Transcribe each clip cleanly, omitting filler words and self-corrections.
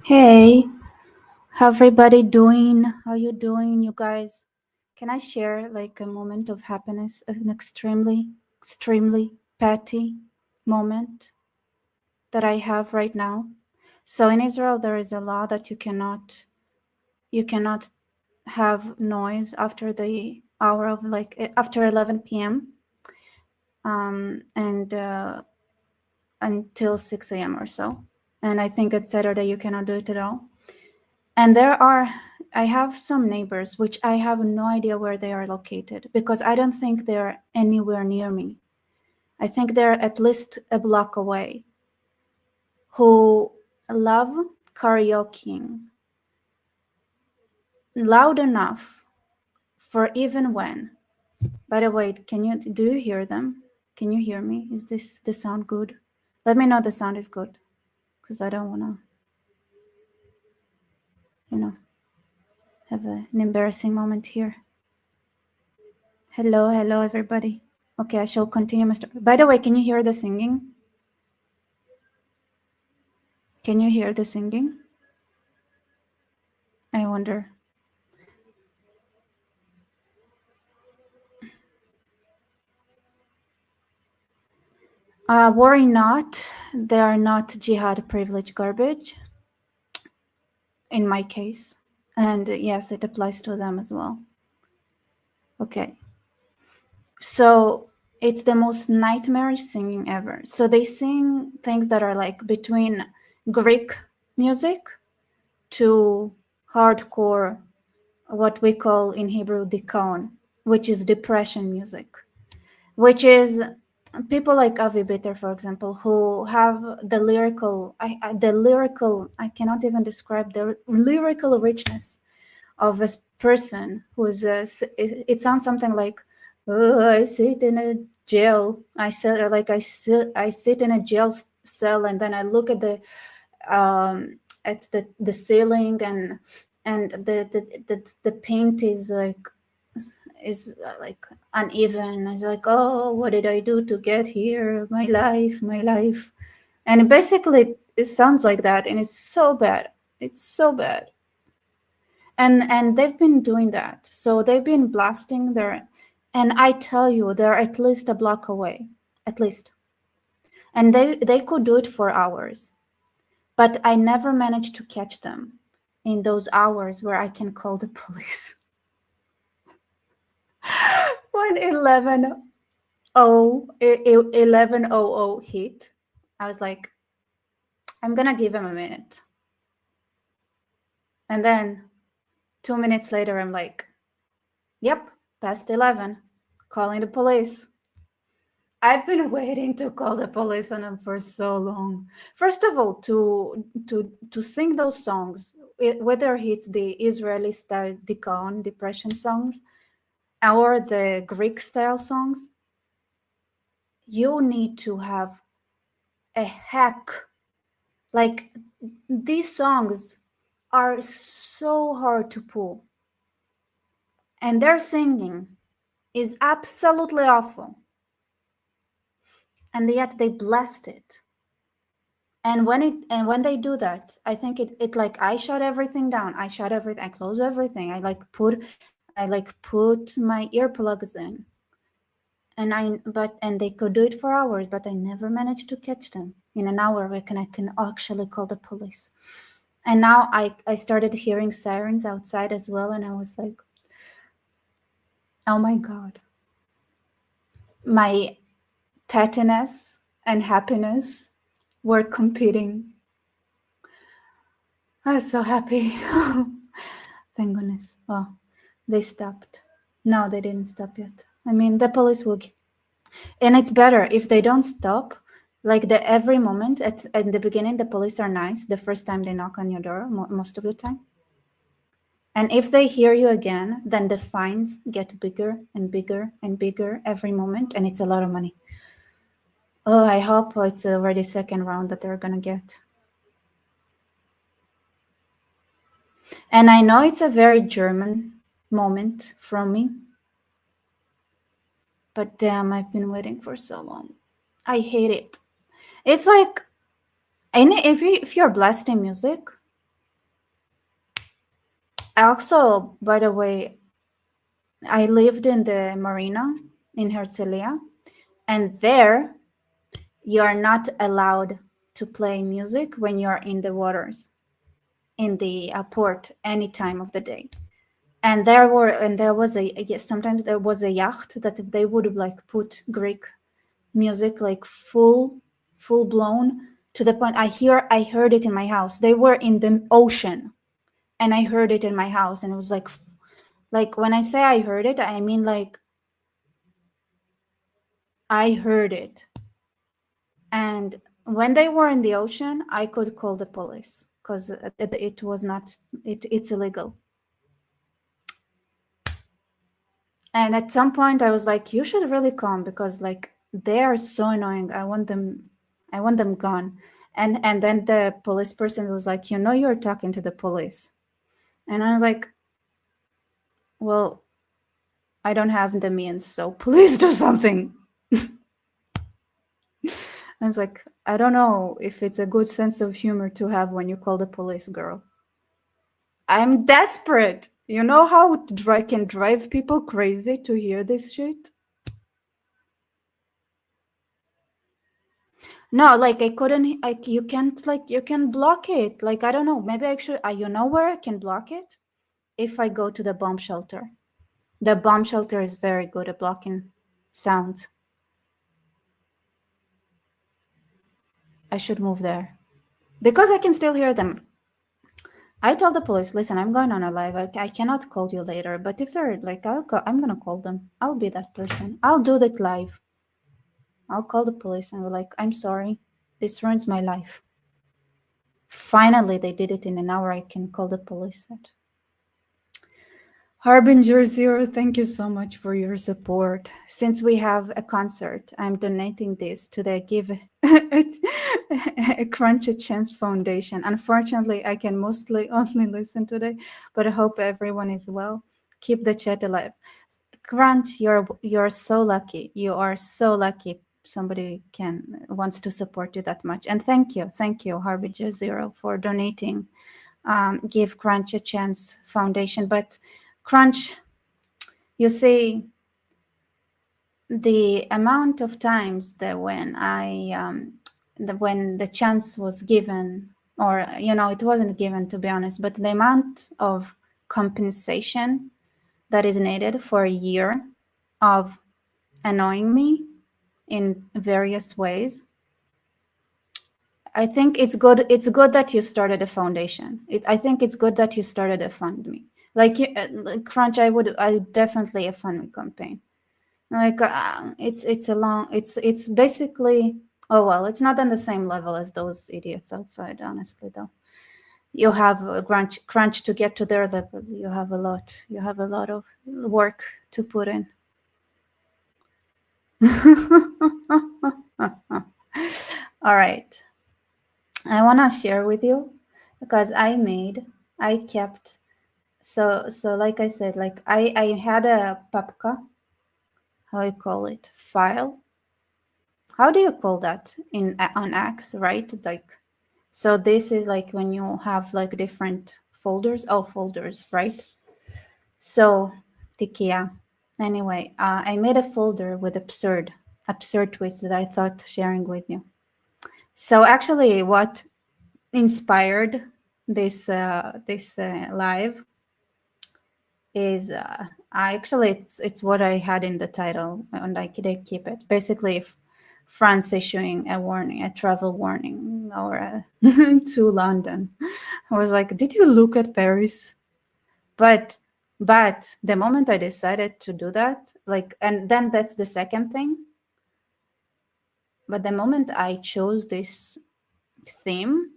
Hey, how everybody doing? How you doing, you guys? Can I share like a moment of happiness, an extremely petty moment that I have right now? So in Israel, there is a law that you cannot have noise after the hour of after 11 p.m. And until 6 a.m. or so. And I think it's Saturday you cannot do it at all. And I have some neighbors, which I have no idea where they are located because I don't think they're anywhere near me. I think they're at least a block away, who love karaokeing loud enough for even when. By the way, do you hear them? Can you hear me? Is the sound good? Let me know the sound is good because I don't want to, have an embarrassing moment here. Hello, everybody. Okay, I shall continue my story. By the way, can you hear the singing? Can you hear the singing? I wonder. Worry not. They are not jihad privilege garbage. In my case. And yes, it applies to them as well. Okay. So it's the most nightmarish singing ever. So they sing things that are like between Greek music to hardcore, what we call in Hebrew dikon, which is depression music, which is people like Avi Bitter, for example, who have the lyrical, I cannot even describe the lyrical richness of a person who is, it sounds something like, oh, I sit in a jail. I sit in a jail cell, and then I look at the ceiling, and the paint is like uneven. It's like, oh, what did I do to get here? My life. And basically it sounds like that, and it's so bad. It's so bad. And they've been doing that. So they've been blasting their, and I tell you, they're at least a block away, at least. And they could do it for hours. But I never managed to catch them in those hours where I can call the police. When 11:00 hit, I was like, I'm gonna give him a minute. And then 2 minutes later, I'm like, yep, past 11, calling the police. I've been waiting to call the police on them for so long. First of all, to sing those songs, whether it's the Israeli style dikon, depression songs, or the Greek style songs, you need to have a hack. Like, these songs are so hard to pull, and their singing is absolutely awful, and yet they blast it. And when they do that, I think it like, I shut everything down. I close everything. I put my earplugs in. And they could do it for hours, but I never managed to catch them in an hour where I can actually call the police. And now I started hearing sirens outside as well, and I was like, oh my God. My pettiness and happiness were competing. I was so happy. Thank goodness. Oh, they stopped. No, they didn't stop yet. I mean, the police will. And it's better if they don't stop. Like, every moment at the beginning, the police are nice. The first time they knock on your door, most of the time. And if they hear you again, then the fines get bigger and bigger and bigger every moment. And it's a lot of money. Oh, I hope it's already second round that they're going to get. And I know it's a very German moment from me. But damn, I've been waiting for so long. I hate it. It's like, and if you're blasting music, Also, by the way, I lived in the marina in Herzliya, and there you are not allowed to play music when you're in the waters in the port any time of the day. And there was sometimes there was a yacht that they would like put Greek music like full blown to the point I heard it in my house. They were in the ocean and I heard it in my house, and it was like when I say I heard it, I mean like I heard it. And when they were in the ocean, I could call the police because it was not it's illegal. And at some point I was like, you should really come because like they are so annoying. I want them gone. And then the police person was like, you're talking to the police. And I was like, well, I don't have the means, so please do something. I was like, I don't know if it's a good sense of humor to have when you call the police, girl. I'm desperate. You know how I can drive people crazy to hear this shit? No, like I couldn't, like you can't, like you can block it. Like, I don't know, maybe actually, you know where I can block it? If I go to the bomb shelter. The bomb shelter is very good at blocking sounds. I should move there. Because I can still hear them. I told the police, listen, I'm going on a live. I cannot call you later. But if they're like, I'm going to call them. I'll be that person. I'll do that live. I'll call the police and be like, I'm sorry. This ruins my life. Finally, they did it in an hour. I can call the police. Harbinger Zero, thank you so much for your support. Since we have a concert, I'm donating this to the Give a Crunch a Chance Foundation. Unfortunately, I can mostly only listen today, but I hope everyone is well. Keep the chat alive. Crunch, you're so lucky. You are so lucky. Somebody wants to support you that much. And thank you, Harbinger Zero, for donating. Give Crunch a Chance Foundation, but Crunch, you see, the amount of times that when when the chance was given, or it wasn't given, to be honest, but the amount of compensation that is needed for a year of annoying me in various ways. I think it's good. It's good that you started a foundation. I think it's good that you started a fund me. Like Crunch, I definitely a fund me campaign. Like it's basically, oh well, it's not on the same level as those idiots outside, honestly though. You have a crunch to get to their level. You have a lot of work to put in. All right, I want to share with you because I kept, so like I said, like I had a papka, how I call it, file. How do you call that on Axe, right? Like, so this is like when you have like different folders. Oh, folders, right? So Tikia. Anyway, I made a folder with absurd tweets that I thought sharing with you. So actually, what inspired this live is it's what I had in the title, and I could keep it. Basically, if France issuing a travel warning, or to London. I was like, did you look at Paris? But the moment I decided to do that, like, and then that's the second thing. But the moment I chose this theme,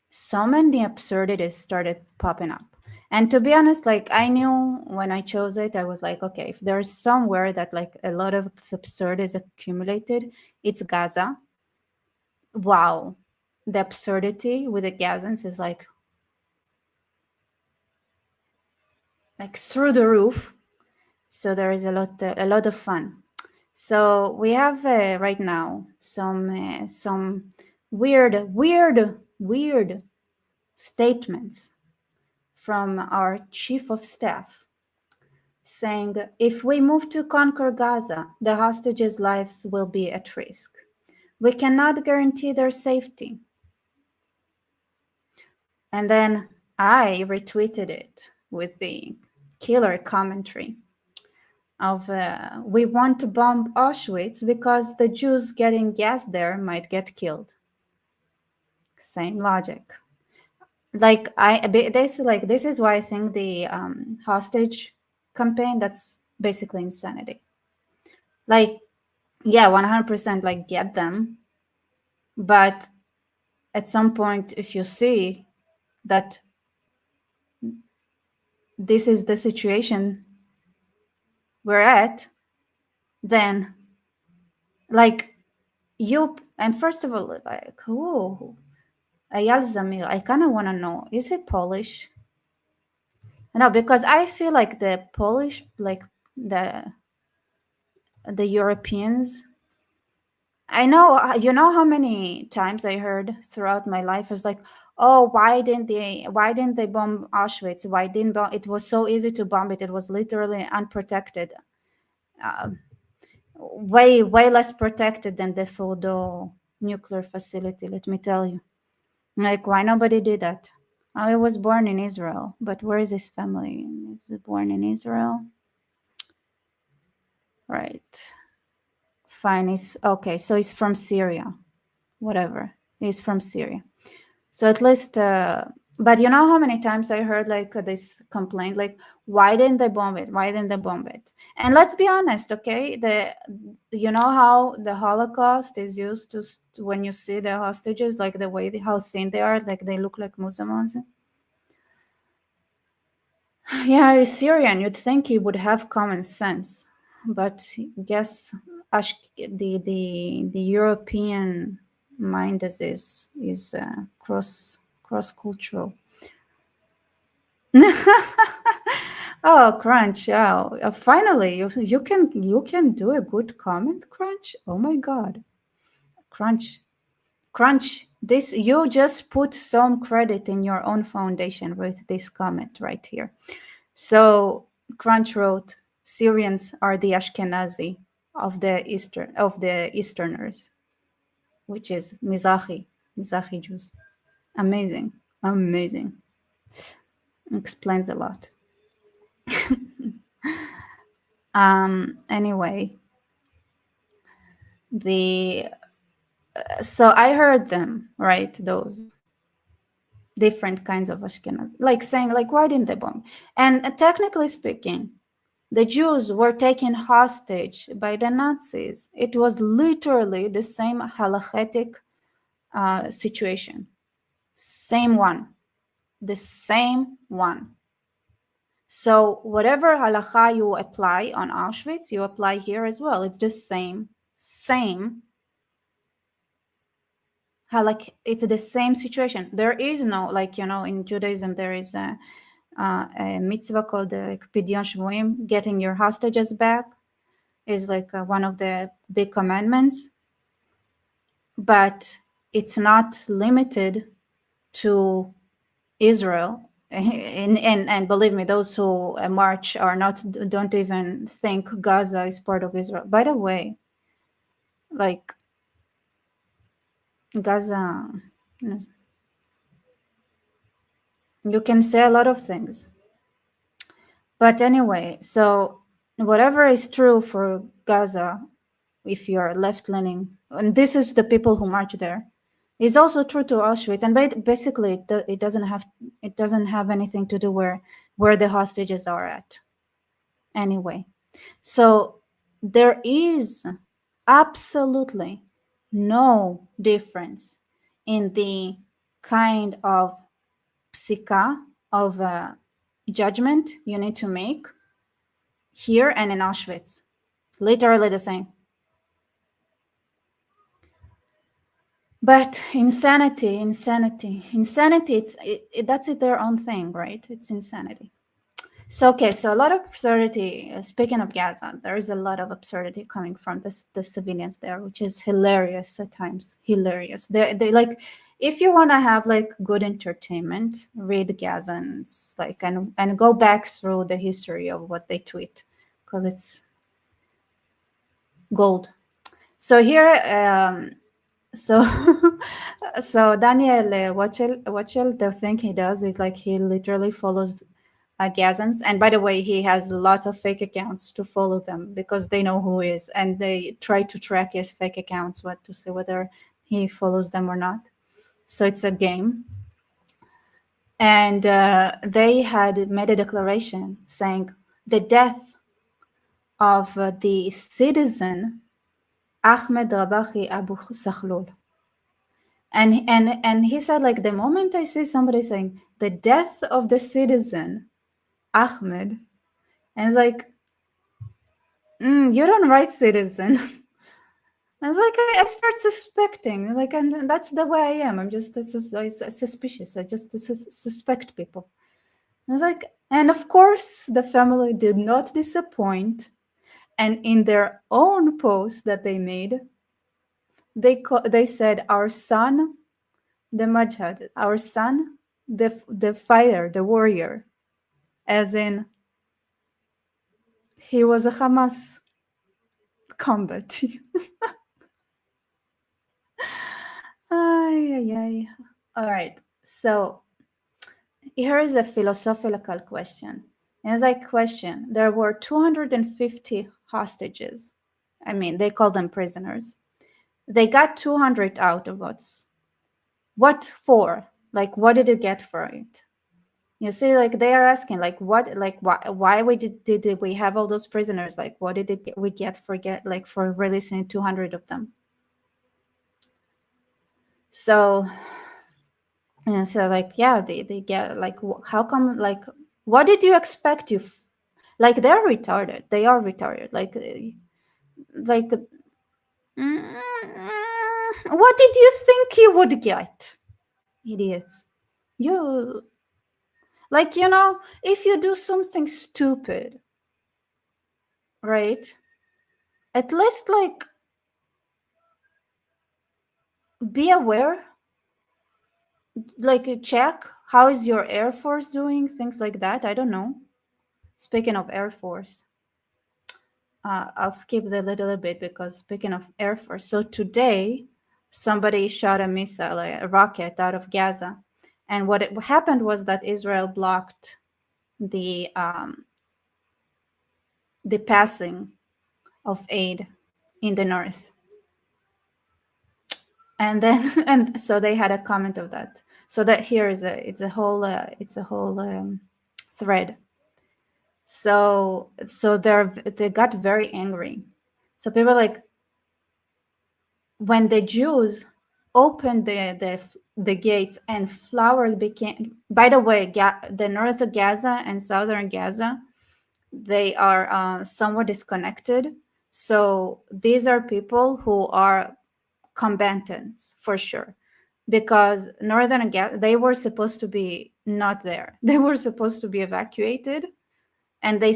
so many absurdities started popping up. And to be honest, like, I knew when I chose it, I was like, okay, if there's somewhere that like a lot of absurd is accumulated, it's Gaza. Wow. The absurdity with the Gazans is like through the roof. So there is a lot of fun. So we have right now some weird statements from our chief of staff saying, if we move to conquer Gaza, the hostages' lives will be at risk. We cannot guarantee their safety. And then I retweeted it with the killer commentary of we want to bomb Auschwitz because the Jews getting gas there might get killed. Same logic. Like this is why I think the hostage campaign, that's basically insanity. Like, yeah, 100% like get them, but at some point if you see that this is the situation we're at, then like you, and first of all, like, who Ayal Zamir, I kind of want to know, is he Polish? No, because I feel like the Polish, like the Europeans, I know, you know how many times I heard throughout my life is like, oh, why didn't they bomb Auschwitz? Why didn't it was so easy to bomb it? It was literally unprotected, way less protected than the Fordo nuclear facility. Let me tell you, like, why nobody did that? I was born in Israel, but where is his family? Is born in Israel, right? Fine. He's okay. So he's from Syria. Whatever. He's from Syria. So at least, but you know how many times I heard like this complaint, like, why didn't they bomb it? Why didn't they bomb it? And let's be honest, okay? You know how the Holocaust is used to when you see the hostages, like the way how thin they are, like they look like Muslims. Yeah, he's Syrian. You'd think he would have common sense, but I guess the European mind is cross cultural. Oh, Crunch! Oh, finally, you can do a good comment, Crunch. Oh my God, Crunch. This, you just put some credit in your own foundation with this comment right here. So Crunch wrote, Syrians are the Ashkenazi of the Easterners, which is Mizrahi Jews. Amazing. Explains a lot. Anyway, so I heard them, right? Those different kinds of Ashkenaz, like saying, like, why didn't they bomb? And technically speaking, the Jews were taken hostage by the Nazis. It was literally the same halachic situation. Same one. The same one. So whatever halacha you apply on Auschwitz, you apply here as well. It's the same. It's the same situation. There is no, like, you know, in Judaism, there is a mitzvah called the Pidyon Shvuim, getting your hostages back is like one of the big commandments. But it's not limited to Israel. And believe me, those who march don't even think Gaza is part of Israel. By the way, like, Gaza, you can say a lot of things. But anyway, so whatever is true for Gaza, if you're left-leaning, and this is the people who march there, is also true to Auschwitz. And basically, it doesn't have anything to do where the hostages are at. Anyway, so there is absolutely no difference in the kind of psika, of judgment you need to make here and in Auschwitz. Literally the same. But insanity, that's their own thing, right? It's insanity. So a lot of absurdity. Speaking of Gaza, there is a lot of absurdity coming from the civilians there, which is hilarious at times. Hilarious. They like, if you want to have like good entertainment, read Gazans, like, and go back through the history of what they tweet, because it's gold. So here, so so Daniel Watchel, the thing he does is like he literally follows Gazans, and by the way, he has lots of fake accounts to follow them because they know who he is, and they try to track his fake accounts, what to see whether he follows them or not. So it's a game, and they had made a declaration saying the death of the citizen Ahmed Rabahi Abu Sakhlul. And he said, like, the moment I see somebody saying the death of the citizen Ahmed, and it's like, you don't write citizen. I was like, I start suspecting, like, and that's the way I am. I'm just suspicious. I just suspect people. I was like, and of course, the family did not disappoint. And in their own post that they made, they said, our son, the Majhad, our son, the fighter, the warrior, as in he was a Hamas combat. Ay, ay, ay. All right. So here is a philosophical question. As I question, there were 250 hostages. I mean, they call them prisoners. They got 200 out of us. What for? Like, what did you get for it? You see, like, they are asking, like, what, like, why we did we have all those prisoners? Like, what did we get for releasing 200 of them? So, and so, like, yeah, they get, like, how come, like, what did you expect? Like, they're retarded. They are retarded. Like, what did you think you would get? Idiots. You, like, you know, if you do something stupid, right? At least, like, be aware, like, check how is your Air Force doing, things like that. I don't know. Speaking of Air Force, I'll skip a little bit because speaking of Air Force, so today somebody shot a missile, a rocket out of Gaza, and what happened was that Israel blocked the passing of aid in the north, and then and so they had a comment of that. So that here is it's a whole thread. So they got very angry. So people like, when the Jews opened the gates and flour became, by the way, the north of Gaza and southern Gaza, they are somewhat disconnected. So these are people who are combatants for sure, because northern Gaza, they were supposed to be not there. They were supposed to be evacuated, and they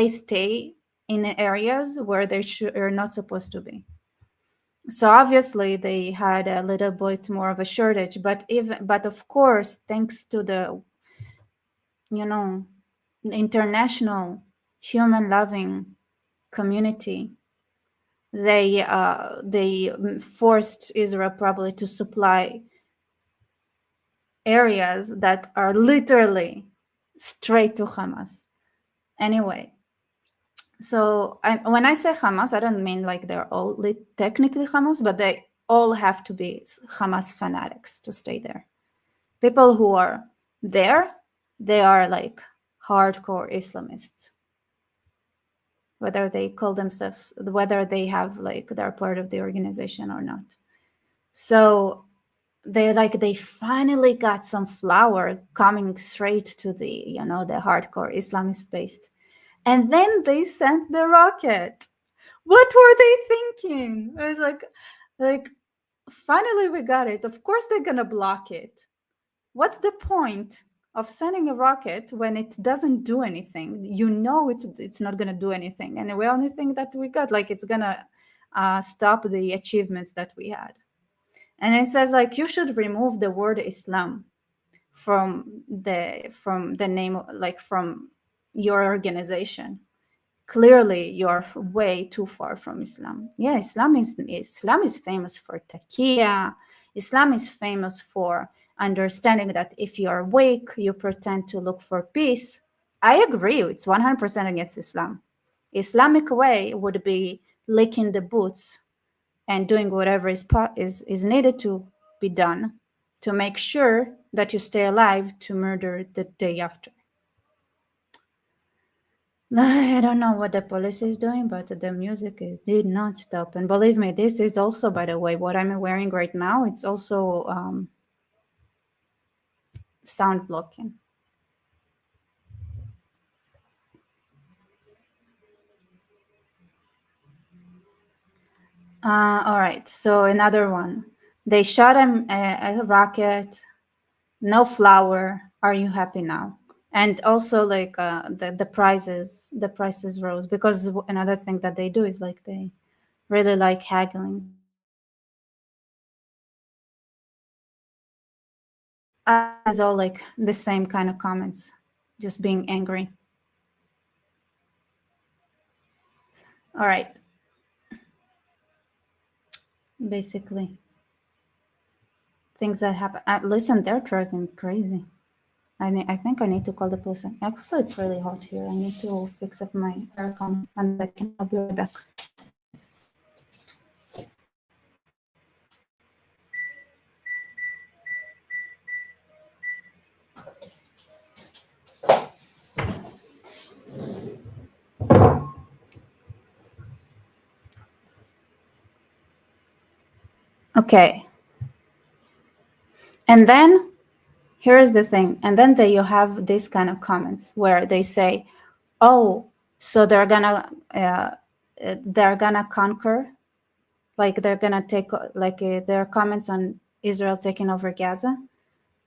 stay in areas where they are not supposed to be. So obviously they had a little bit more of a shortage, but of course, thanks to the, you know, international human loving community, they forced Israel probably to supply areas that are literally straight to Hamas. Anyway, so when I say Hamas, I don't mean like they're all technically Hamas, but they all have to be Hamas fanatics to stay there. People who are there, they are like hardcore Islamists. Whether they call themselves, whether they have like they're part of the organization or not. So they finally got some flour coming straight to the, you know, the hardcore Islamist based. And then they sent the rocket. What were they thinking? I was like, finally we got it. Of course they're gonna block it. What's the point? of sending a rocket when it doesn't do anything. You know it's not going to do anything, and we only think that we got like it's going to stop the achievements that we had. And it says like you should remove the word Islam from the name, like from your organization. Clearly you're way too far from Islam. Yeah, Islam is famous for taqiyya. Islam is famous for understanding that if you're weak, you pretend to look for peace. I agree, it's 100% against Islam. Islamic way would be licking the boots and doing whatever is needed to be done to make sure that you stay alive to murder the day after. I don't know what the police is doing, but the music did not stop. And believe me, this is also, by the way, what I'm wearing right now. It's also sound blocking. All right, so another one. They shot a rocket, no flour. Are you happy now? And also like the prices rose, because another thing that they do is like they really like haggling. It's all like the same kind of comments, just being angry. All right. Basically, things that happen. Listen, they're driving crazy. I think I need to call the police. Also, it's really hot here. I need to fix up my aircon. 1 second. I'll be right back. Okay. And then here's the thing. And then you have this kind of comments where they say, "Oh, so they're gonna conquer, like they're gonna take like their comments on Israel taking over Gaza."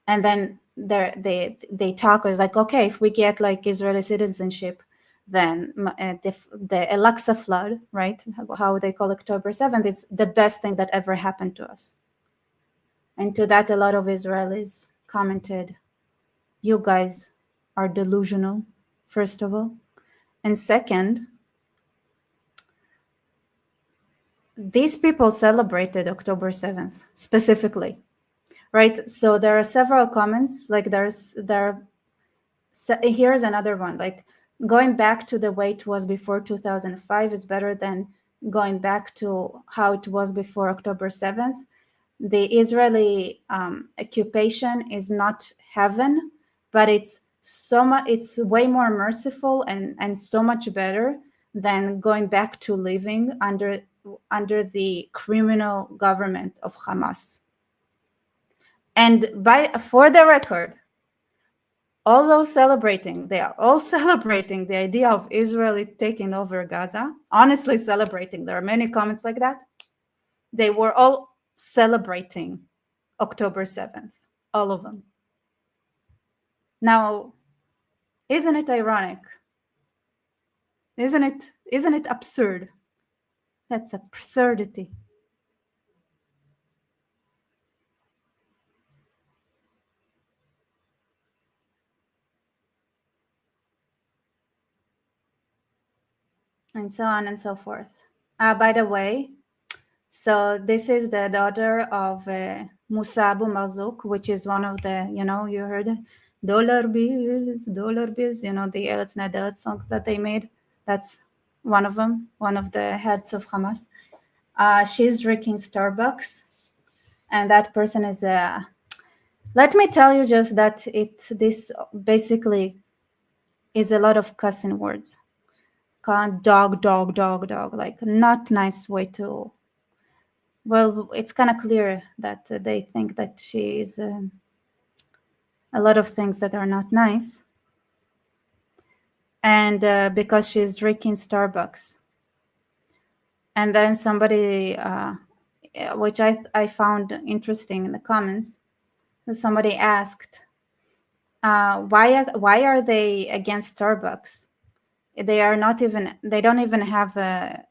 And then they talk is like, okay, if we get like Israeli citizenship, then the Al-Aqsa flood, right? How they call October 7th is the best thing that ever happened to us. And to that, a lot of Israelis commented, "You guys are delusional, first of all, and second, these people celebrated October 7th specifically." Right, so there are several comments. Like here's another one. Like going back to the way it was before 2005 is better than going back to how it was before October 7th. The Israeli occupation is not heaven, but it's way more merciful and so much better than going back to living under the criminal government of Hamas. And for the record, all those celebrating, they are all celebrating the idea of Israel taking over Gaza. Honestly, celebrating. There are many comments like that. They were all celebrating October 7th, all of them. Now, isn't it ironic? Isn't it absurd? That's absurdity. And so on and so forth. By the way, so this is the daughter of Musa Abu Marzouk, which is one of the, you heard it? Dollar bills, the Eretz Nederet songs that they made. That's one of them, one of the heads of Hamas. She's drinking Starbucks, and that person is let me tell you just that this basically is a lot of cussing words. Dog, like not nice way to. Well, it's kind of clear that they think that she is a lot of things that are not nice. And because she's drinking Starbucks. And then somebody, which I found interesting in the comments, somebody asked, Why are they against Starbucks? They are not even. They don't even have a.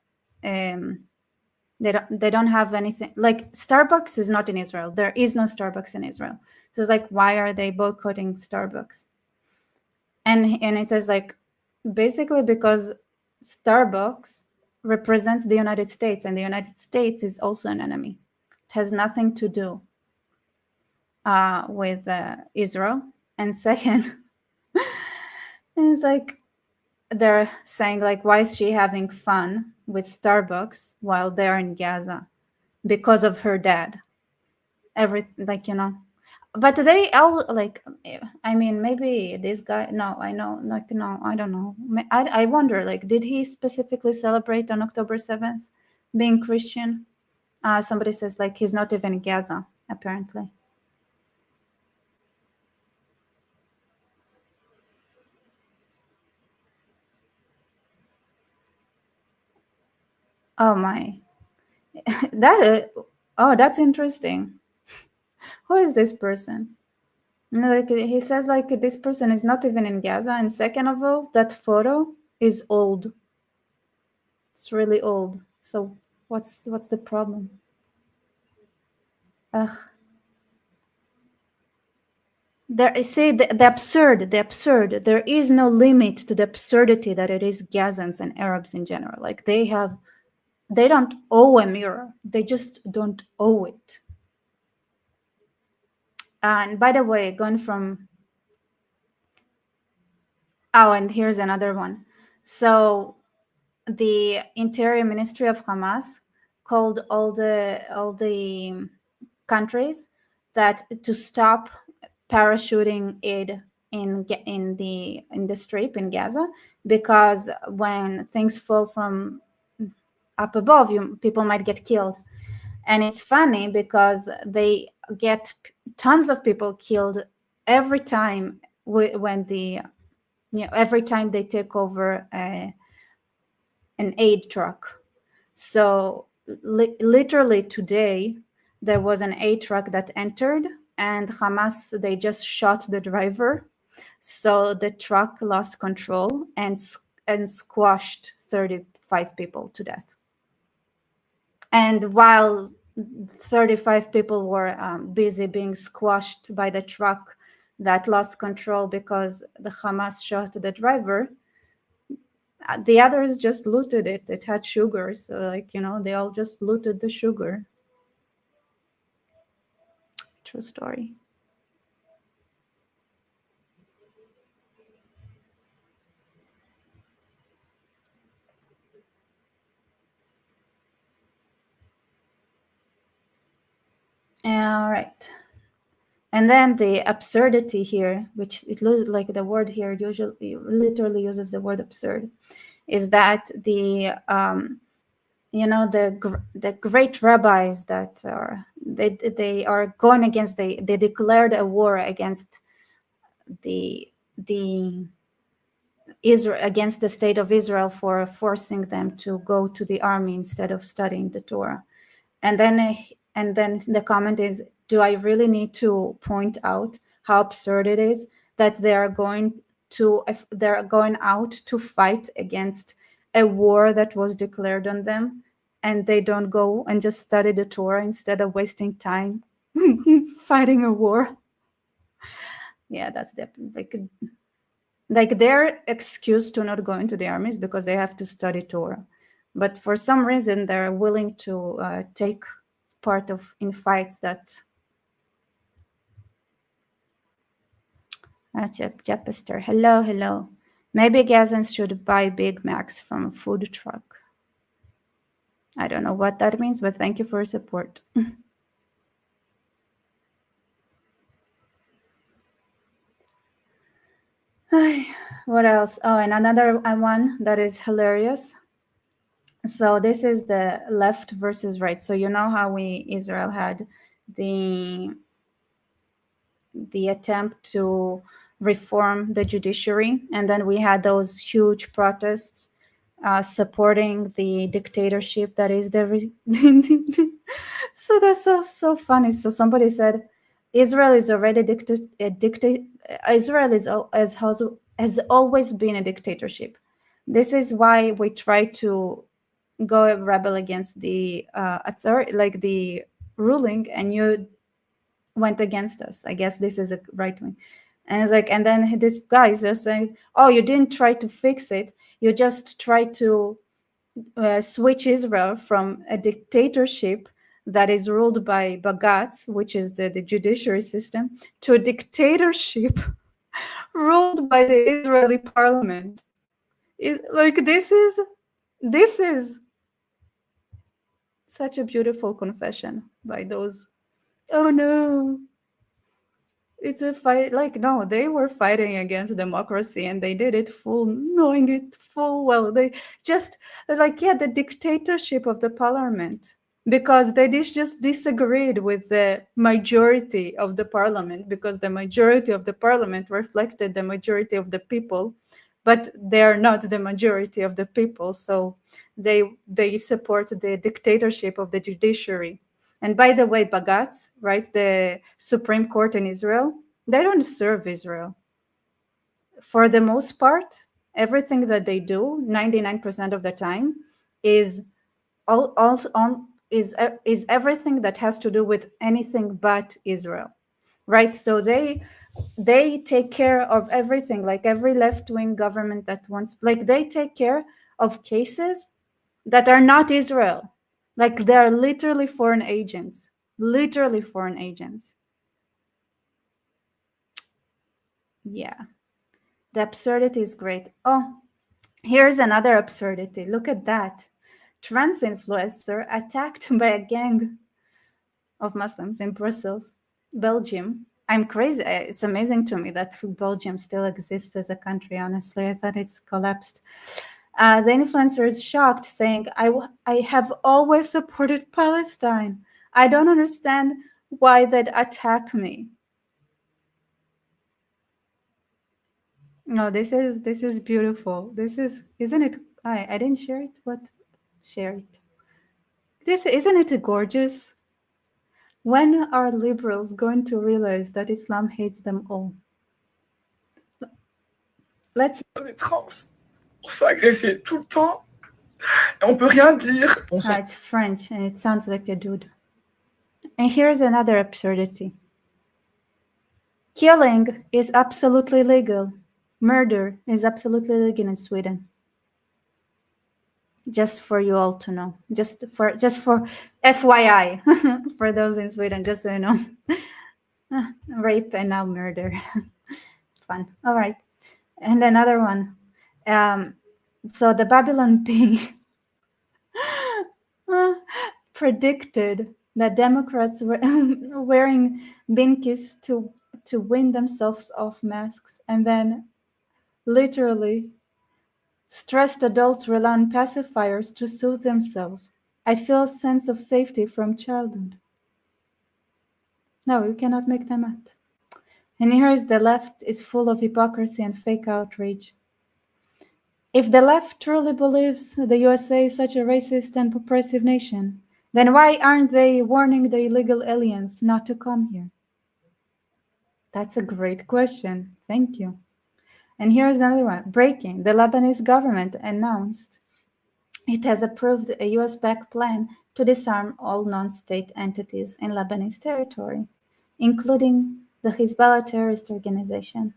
They don't have anything like Starbucks is not in Israel. There is no Starbucks in Israel. So it's like, why are they boycotting Starbucks? And it says like, basically because Starbucks represents the United States, and the United States is also an enemy. It has nothing to do with Israel. And second, it's like they're saying like, why is she having fun with Starbucks while they're in Gaza because of her dad? Everything, like, but they all like, I mean, maybe this guy, no, I know, like, no, I don't know. I wonder, like, did he specifically celebrate on October 7th being Christian? Somebody says like he's not even in Gaza, apparently. Oh my, that's interesting. Who is this person? Like, he says like this person is not even in Gaza, and second of all, that photo is old. It's really old. So what's the problem? Ugh. There, see, the absurd. There is no limit to the absurdity that it is Gazans and Arabs in general. Like, they don't owe a mirror. They just don't owe it. And by the way, going from, and here's another one. So the Interior Ministry of Hamas called all the countries that to stop parachuting aid in the Strip in Gaza, because when things fall from up above, people might get killed. And it's funny because they get tons of people killed every time when every time they take over an aid truck. So literally today there was an aid truck that entered, and Hamas, they just shot the driver. So the truck lost control and squashed 35 people to death. And while 35 people were busy being squashed by the truck that lost control because the Hamas shot the driver, the others just looted it. It had sugar, so like, they all just looted the sugar. True story. All right. And then the absurdity here, which it looks like the word here usually literally uses the word absurd, is that the great rabbis that they are going against, they declared a war against the Israel, against the state of Israel, for forcing them to go to the army instead of studying the Torah. And then the comment is, do I really need to point out how absurd it is that they're going out to fight against a war that was declared on them, and they don't go and just study the Torah instead of wasting time fighting a war? Yeah, that's like their excuse to not go into the army is because they have to study Torah. But for some reason, they're willing to take part in fights that... Jepester, hello. Maybe Gazans should buy Big Macs from a food truck. I don't know what that means, but thank you for your support. What else? Oh, and another one that is hilarious. So this is the left versus right. So you know how Israel had the attempt to reform the judiciary, and then we had those huge protests supporting the dictatorship that is the so that's so funny. So somebody said, Israel is already Israel has always been a dictatorship. This is why we try to go rebel against the authority, like the ruling, and you went against us. I guess this is a right wing. And it's like, and then this guy is just saying, oh, you didn't try to fix it. You just try to switch Israel from a dictatorship that is ruled by Bagatz, which is the judiciary system, to a dictatorship ruled by the Israeli parliament. This is such a beautiful confession by those. Oh no, it's a fight. Like, no, they were fighting against democracy, and they did it knowing it full well. They just the dictatorship of the parliament, because they just disagreed with the majority of the parliament, because the majority of the parliament reflected the majority of the people, but they are not the majority of the people, so they support the dictatorship of the judiciary. And by the way, Bagatz, right, the Supreme Court in Israel, they don't serve Israel. For the most part, everything that they do, 99% of the time, is everything that has to do with anything but Israel, right? So they take care of everything, like every left-wing government that wants, like they take care of cases that are not Israel. Like they're literally foreign agents. Yeah. The absurdity is great. Oh, here's another absurdity. Look at that. Trans influencer attacked by a gang of Muslims in Brussels, Belgium. I'm crazy. It's amazing to me that Belgium still exists as a country, honestly. I thought it's collapsed. The influencer is shocked, saying, I have always supported Palestine. I don't understand why they'd attack me. No, this is beautiful. Isn't it? I didn't share it, but share it. Isn't it gorgeous? When are liberals going to realize that Islam hates them all? Let's. Les trans, on se fait agresser tout le temps. Et on peut rien dire. It's French and it sounds like a dude. And here's another absurdity. Killing is absolutely legal. Murder is absolutely legal in Sweden. Just for you all to know. Just for FYI, for those in Sweden, just so you know. Rape and now murder. Fun. All right. And another one. So the Babylon Bee predicted that Democrats were wearing binkies to win themselves off masks, and then literally stressed adults rely on pacifiers to soothe themselves. I feel a sense of safety from childhood. No, you cannot make them out. And here is the left is full of hypocrisy and fake outrage. If the left truly believes the USA is such a racist and oppressive nation, then why aren't they warning the illegal aliens not to come here? That's a great question. Thank you. And here's another one. Breaking. The Lebanese government announced it has approved a US-backed plan to disarm all non-state entities in Lebanese territory, including the Hezbollah terrorist organization.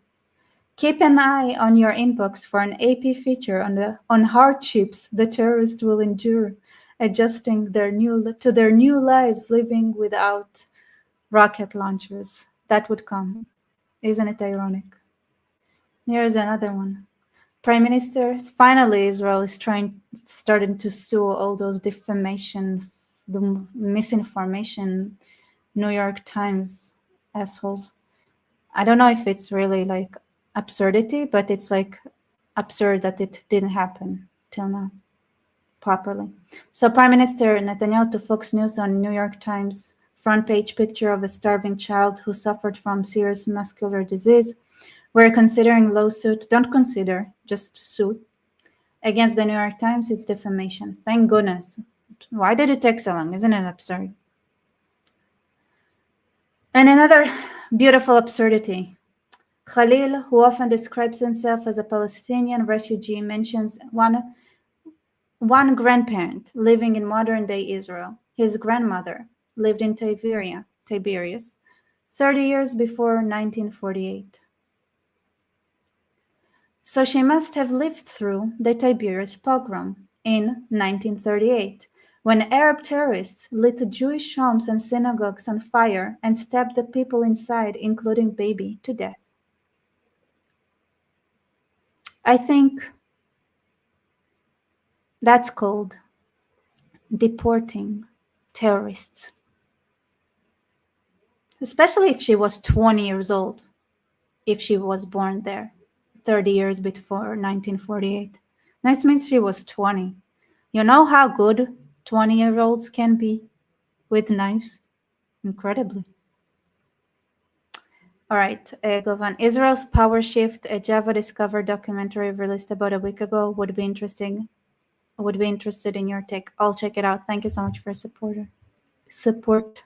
Keep an eye on your inbox for an AP feature on hardships the terrorists will endure, adjusting to their new lives living without rocket launchers. That would come. Isn't it ironic? Here's another one. Prime Minister, finally Israel is starting to sue all those defamation, the misinformation, New York Times assholes. I don't know if it's really like absurdity, but it's like absurd that it didn't happen till now properly. So Prime Minister Netanyahu to Fox News on New York Times front page picture of a starving child who suffered from serious muscular disease. We're considering lawsuit, don't consider, just suit, against the New York Times. It's defamation. Thank goodness. Why did it take so long? Isn't it absurd? And another beautiful absurdity. Khalil, who often describes himself as a Palestinian refugee, mentions one grandparent living in modern-day Israel. His grandmother lived in Tiberias, 30 years before 1948. So she must have lived through the Tiberias pogrom in 1938, when Arab terrorists lit Jewish homes and synagogues on fire and stabbed the people inside, including baby, to death. I think that's called deporting terrorists. Especially if she was 20 years old, if she was born there 30 years before 1948. That means she was 20. You know how good 20-year-olds can be with knives? Incredibly. All right, Govan. Israel's power shift, a Java Discover documentary released about a week ago, would be interesting. Would be interested in your take. I'll check it out. Thank you so much for support,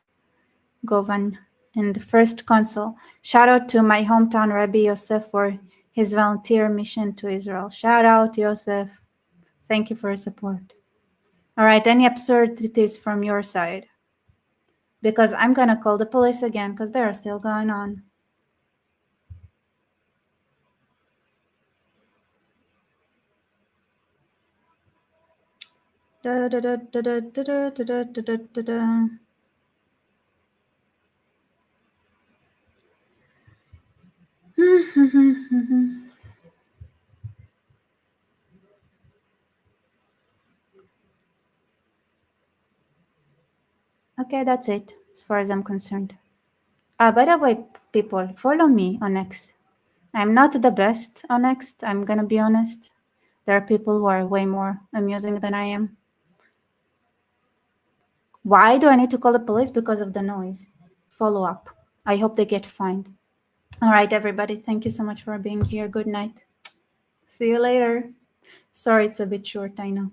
Govan. And first consul. Shout out to my hometown Rabbi Yosef for his volunteer mission to Israel. Shout out, Yosef. Thank you for your support. All right, any absurdities from your side? Because I'm going to call the police again because they're still going on. Da, da, da, da, da, da, da, da, da, da, da. Okay, that's it as far as I'm concerned. By the way, people, follow me on X. I'm not the best on X, I'm gonna be honest. There are people who are way more amusing than I am. Why do I need to call the police? Because of the noise. Follow up. I hope they get fined. All right, everybody, thank you so much for being here. Good night. See you later. Sorry, it's a bit short, I know.